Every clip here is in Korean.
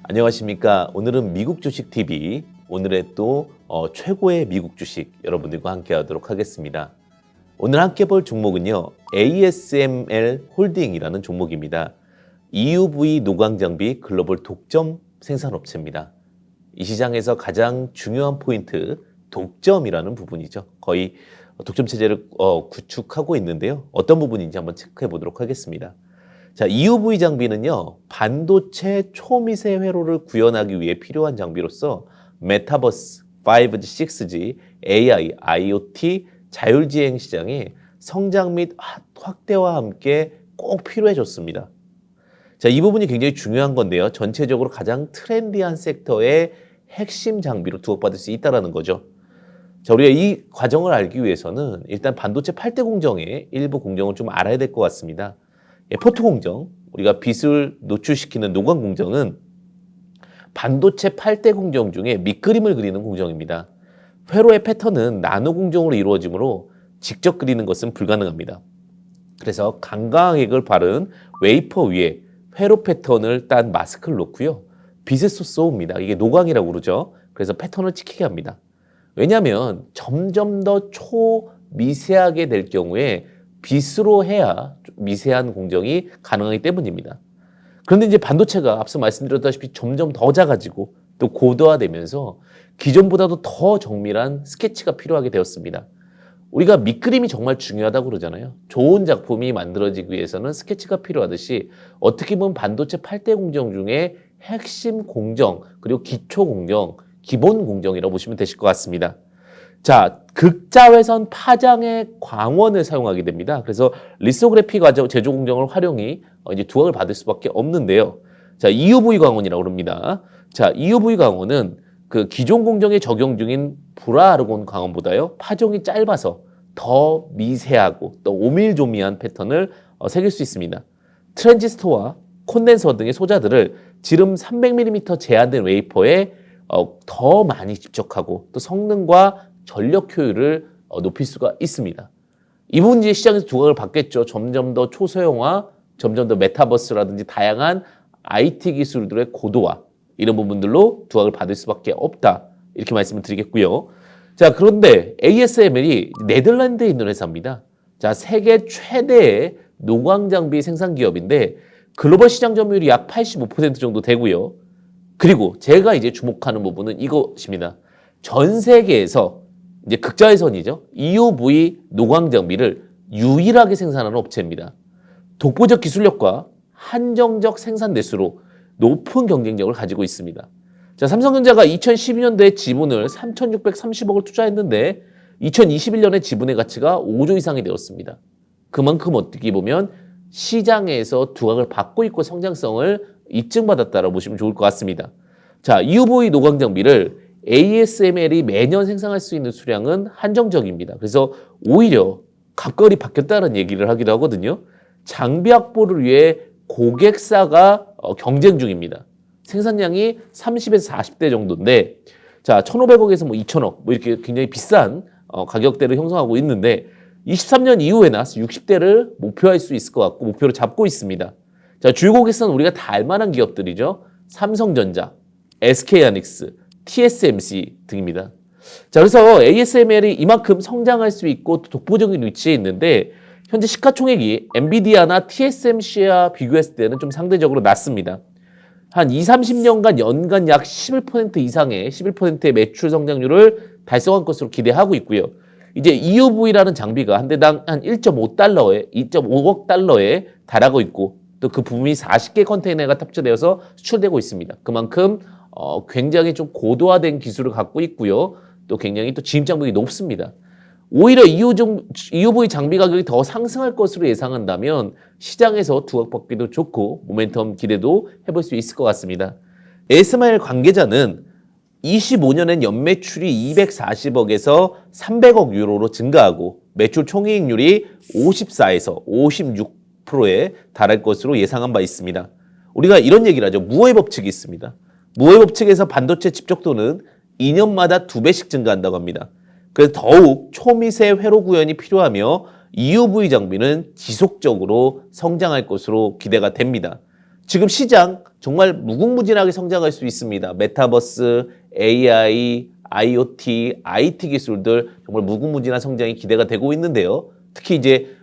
안녕하십니까. 오늘은 미국 주식 TV, 오늘의 또 최고의 미국 주식 여러분들과 함께 하도록 하겠습니다. 오늘 함께 볼 종목은요, ASML 홀딩이라는 종목입니다. EUV 노광장비 글로벌 독점 생산업체입니다. 이 시장에서 가장 중요한 포인트, 독점이라는 부분이죠. 거의 독점 체제를 구축하고 있는데요. 어떤 부분인지 한번 체크해 보도록 하겠습니다. 자, EUV 장비는요, 반도체 초미세 회로를 구현하기 위해 필요한 장비로서 메타버스, 5G, 6G, AI, IoT, 자율주행 시장의 성장 및 확대와 함께 꼭 필요해졌습니다. 자, 이 부분이 굉장히 중요한 건데요. 전체적으로 가장 트렌디한 섹터의 핵심 장비로 주목받을 수 있다는 거죠. 자, 우리가 이 과정을 알기 위해서는 일단 반도체 8대 공정의 일부 공정을 좀 알아야 될 것 같습니다. 포토 공정, 우리가 빛을 노출시키는 노광 공정은 반도체 8대 공정 중에 밑그림을 그리는 공정입니다. 회로의 패턴은 나노 공정으로 이루어지므로 직접 그리는 것은 불가능합니다. 그래서 강광액을 바른 웨이퍼 위에 회로 패턴을 딴 마스크를 놓고요. 빛을 쏘옵니다. 이게 노광이라고 그러죠. 그래서 패턴을 찍히게 합니다. 왜냐하면 점점 더 초미세하게 될 경우에 빛으로 해야 미세한 공정이 가능하기 때문입니다. 그런데 이제 반도체가 앞서 말씀드렸다시피 점점 더 작아지고 또 고도화되면서 기존보다도 더 정밀한 스케치가 필요하게 되었습니다. 우리가 밑그림이 정말 중요하다고 그러잖아요. 좋은 작품이 만들어지기 위해서는 스케치가 필요하듯이 어떻게 보면 반도체 8대 공정 중에 핵심 공정, 그리고 기초 공정, 기본 공정이라고 보시면 되실 것 같습니다. 자, 극자외선 파장의 광원을 사용하게 됩니다. 그래서 리소그래피 과정 제조 공정을 활용이 이제 두각을 받을 수밖에 없는데요. 자, EUV 광원이라고 합니다. 자, EUV 광원은 그 기존 공정에 적용 중인 불화아르곤 광원보다요, 파종이 짧아서 더 미세하고 또 오밀조밀한 패턴을 새길 수 있습니다. 트랜지스터와 콘덴서 등의 소자들을 지름 300mm 제한된 웨이퍼에 더 많이 집적하고 또 성능과 전력 효율을 높일 수가 있습니다. 이 부분 이제 시장에서 두각을 받겠죠. 점점 더 초소형화, 점점 더 메타버스라든지 다양한 IT 기술들의 고도화, 이런 부분들로 두각을 받을 수밖에 없다. 이렇게 말씀을 드리겠고요. 자, 그런데 ASML이 네덜란드에 있는 회사입니다. 자, 세계 최대의 노광 장비 생산 기업인데 글로벌 시장 점유율이 약 85% 정도 되고요. 그리고 제가 이제 주목하는 부분은 이것입니다. 전 세계에서 이제 극자외선이죠. EUV 노광 장비를 유일하게 생산하는 업체입니다. 독보적 기술력과 한정적 생산 대수로 높은 경쟁력을 가지고 있습니다. 자, 삼성전자가 2012년도에 지분을 3,630억을 투자했는데 2021년에 지분의 가치가 5조 이상이 되었습니다. 그만큼 어떻게 보면 시장에서 두각을 받고 있고 성장성을 입증받았다라고 보시면 좋을 것 같습니다. 자, EUV 노광 장비를 ASML이 매년 생산할 수 있는 수량은 한정적입니다. 그래서 오히려 각각이 바뀌었다는 얘기를 하기도 하거든요. 장비 확보를 위해 고객사가 경쟁 중입니다. 생산량이 30에서 40대 정도인데, 자, 1,500억에서 2,000억, 이렇게 굉장히 비싼 가격대를 형성하고 있는데, 23년 이후에나 60대를 목표할 수 있을 것 같고, 목표로 잡고 있습니다. 자, 주요 고객사는 우리가 다 알만한 기업들이죠. 삼성전자, SK하이닉스, TSMC 등입니다. 자, 그래서 ASML이 이만큼 성장할 수 있고 독보적인 위치에 있는데 현재 시가총액이 엔비디아나 TSMC와 비교했을 때는 좀 상대적으로 낮습니다. 한 20-30년간 연간 약 11% 이상의 11%의 매출 성장률을 달성할 것으로 기대하고 있고요. 이제 EUV라는 장비가 한 대당 한 1.5달러에 2.5억 달러에 달하고 있고 또 그 부품이 40개 컨테이너가 탑재되어서 수출되고 있습니다. 그만큼 굉장히 좀 고도화된 기술을 갖고 있고요. 또 굉장히 또 진입 장벽이 높습니다. 오히려 EUV 장비 가격이 더 상승할 것으로 예상한다면 시장에서 두각받기도 좋고 모멘텀 기대도 해볼 수 있을 것 같습니다. ASML 관계자는 25년엔 연매출이 240억에서 300억 유로로 증가하고 매출 총이익률이 54에서 56%에 달할 것으로 예상한 바 있습니다. 우리가 이런 얘기를 하죠. 무어의 법칙이 있습니다. 무어의 법칙에서 반도체 집적도는 2년마다 2배씩 증가한다고 합니다. 그래서 더욱 초미세 회로 구현이 필요하며 EUV 장비는 지속적으로 성장할 것으로 기대가 됩니다. 지금 시장 정말 무궁무진하게 성장할 수 있습니다. 메타버스, AI, IoT, IT 기술들 정말 무궁무진한 성장이 기대가 되고 있는데요. 특히 이제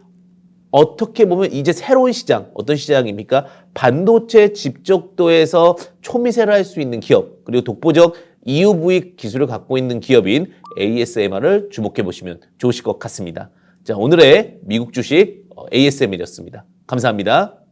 어떻게 보면 이제 새로운 시장, 어떤 시장입니까? 반도체 집적도에서 초미세를 할 수 있는 기업, 그리고 독보적 EUV 기술을 갖고 있는 기업인 ASMR을 주목해 보시면 좋으실 것 같습니다. 자, 오늘의 미국 주식 ASMR이었습니다. 감사합니다.